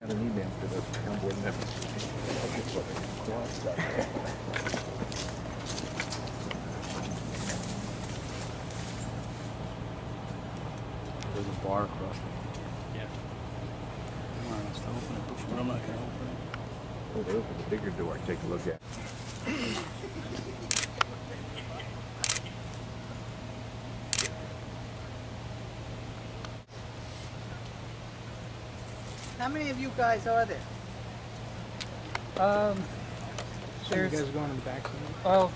Got an email for this. I'm waiting up. There's a bar across there. Yeah. I'm not going to open it before. I'm not going to open it. Oh, they opened the bigger door. Take a look at it. How many of you guys are there? There's, you guys are going on the back side? well,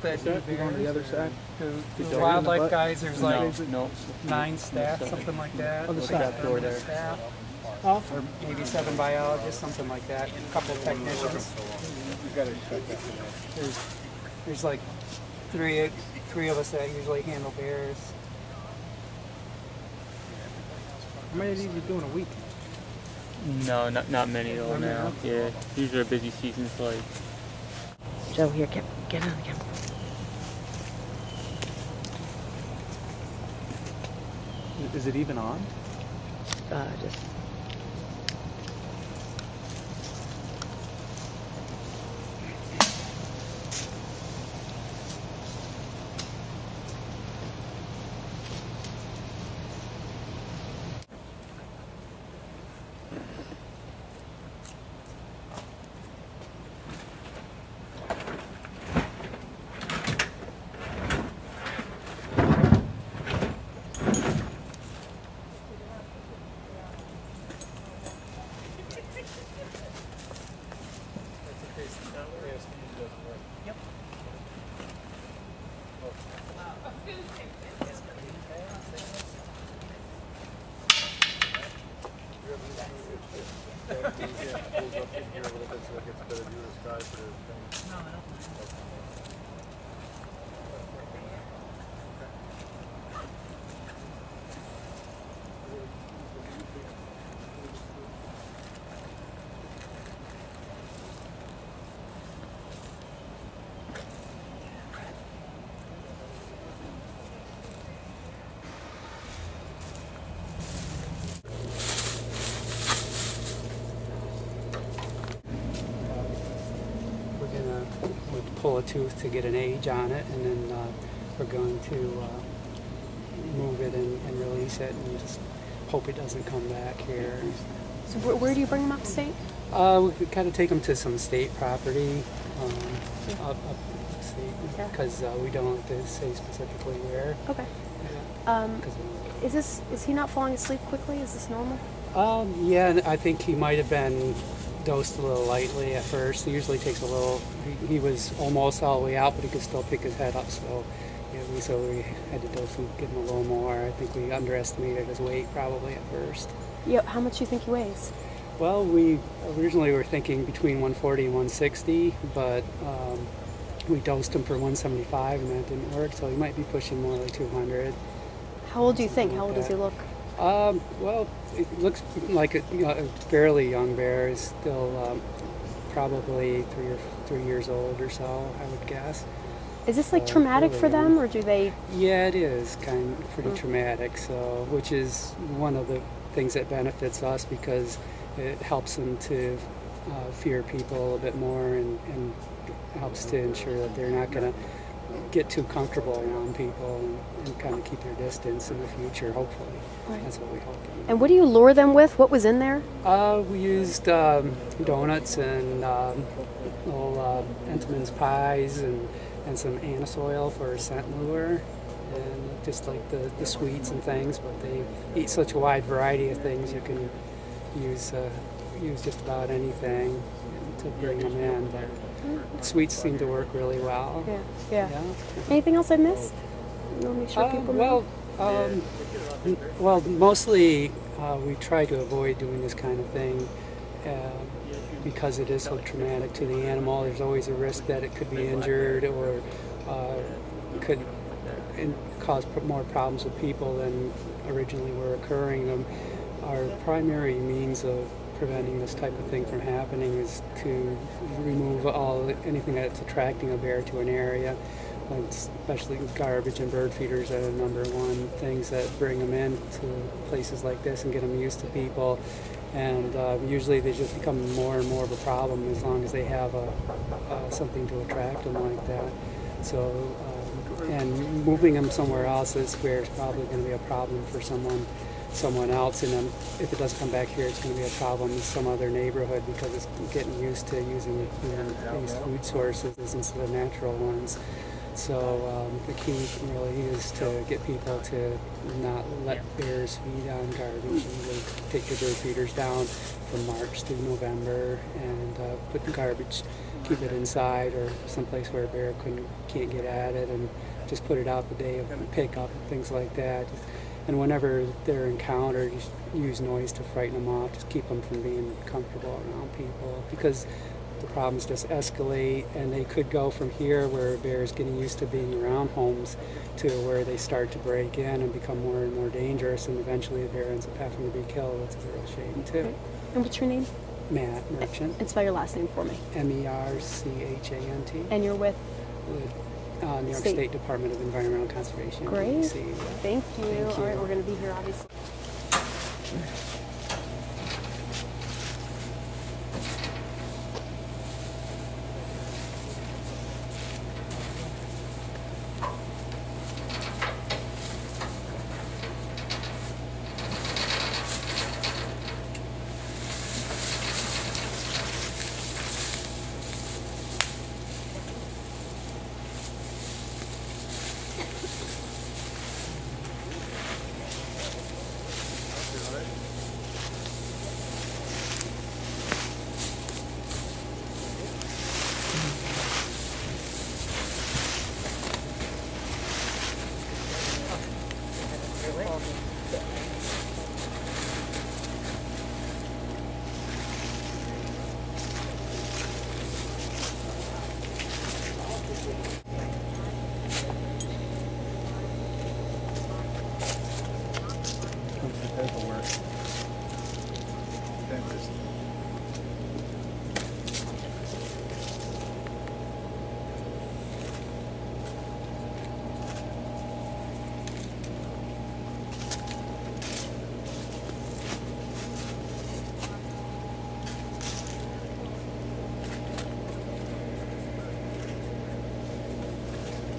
You're going to the other side? The door wildlife in the butt? guys, there's like No. 9 staff, something like that. On the Like side. a door there. Staff, Oh, or maybe 7 biologists, something like that. A couple of technicians. you got to check that. There's like three of us that usually handle bears. How many of these are you doing a week? No, not many though Not many, now. huh? Yeah, these are busy seasons like. Joe, here, get on the camera. Is it even on? Just. We'll pull a tooth to get an age on it, and then we're going to move it and release it, and just hope it doesn't come back here. So where do you bring them up state? We kind of take them to some state property, up state, because we don't like to say specifically where. Okay. Is he not falling asleep quickly? Is this normal? Yeah, I think he might have been dosed a little lightly at first. It usually takes a little. He was almost all the way out, but he could still pick his head up. So, we had to dose him, give him a little more. I think we underestimated his weight probably at first. Yeah. How much do you think he weighs? Well, we originally were thinking between 140 and 160, but we dosed him for 175, and that didn't work. So he might be pushing more like 200. How old do you think? How old does he look? Well, it looks like a fairly young bear. Is still probably 3 years old or so, I would guess. Is this like traumatic for them, or do they? Yeah, it is kind of pretty traumatic. So, which is one of the things that benefits us because it helps them to fear people a bit more, and helps to ensure that they're not going to get too comfortable around people and kind of keep their distance in the future, hopefully. Right. That's what we hope. And what do you lure them with? What was in there? We used donuts and little Entenmann's pies and some anise oil for a scent lure, and just like the sweets and things, but they eat such a wide variety of things you can use just about anything to bring them in, but sweets seem to work really well. Yeah. Anything else I missed? You want to make sure people know? Well, mostly we try to avoid doing this kind of thing because it is so traumatic to the animal. There's always a risk that it could be injured or could cause more problems with people than originally were occurring. Our primary means of preventing this type of thing from happening is to remove anything that's attracting a bear to an area, especially garbage and bird feeders are the number one things that bring them in to places like this and get them used to people. And usually they just become more and more of a problem as long as they have something to attract them like that. So, and moving them somewhere else is where it's probably going to be a problem for someone else, and then if it doesn't come back here, it's going to be a problem in some other neighborhood because it's getting used to using these food sources instead of natural ones. So the key really is to get people to not let bears feed on garbage, and really take the bird feeders down from March through November, and put the garbage, keep it inside or someplace where a bear can't get at it, and just put it out the day of pickup and things like that. And whenever they're encountered, just use noise to frighten them off. Just keep them from being comfortable around people, because the problems just escalate, and they could go from here where a bear is getting used to being around homes to where they start to break in and become more and more dangerous, and eventually the bear ends up having to be killed. It's a real shame too. Okay. And what's your name? Matt Merchant. And spell your last name for me. Merchant. And you're with? New York State Department of Environmental Conservation. Great. DC. Thank you. Thank you. All right, we're going to be here, obviously.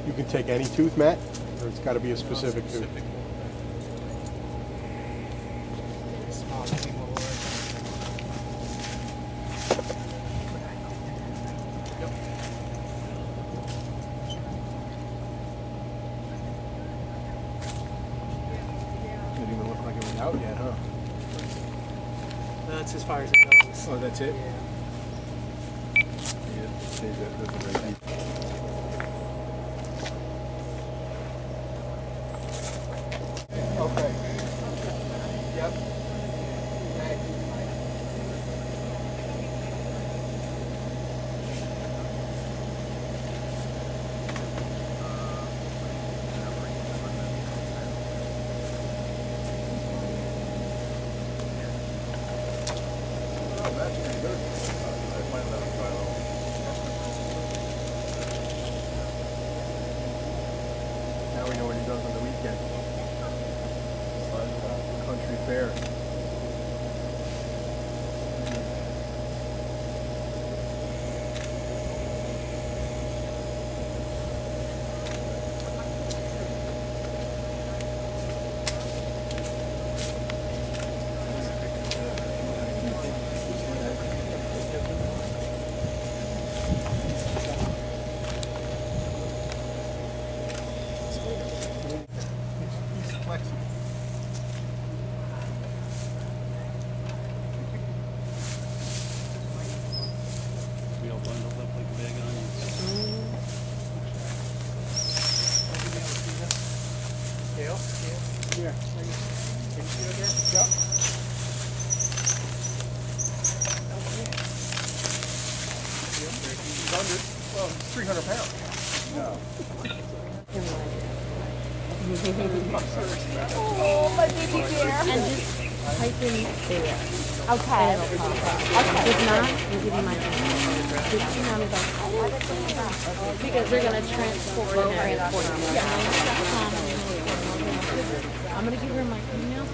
You can take any tooth, Matt, or it's got to be a specific tooth. Didn't even look like it was out yet, huh? That's as far as it goes. Oh, that's it? Yeah. Yeah, that's a very deep. Okay. Yep. Oh, that's pretty good. I might let him try a little. Now we know what he does on the weekend. Country fair. He's flexible. We all bundled up like a bag of onions. Here. Can you see it there? Yep. He's under, well, he's 300 pounds. Oh, my baby bear. And just type in bear. Okay. Okay. If not, we'll give you my because they're going to transport it. I'm going to give her my email.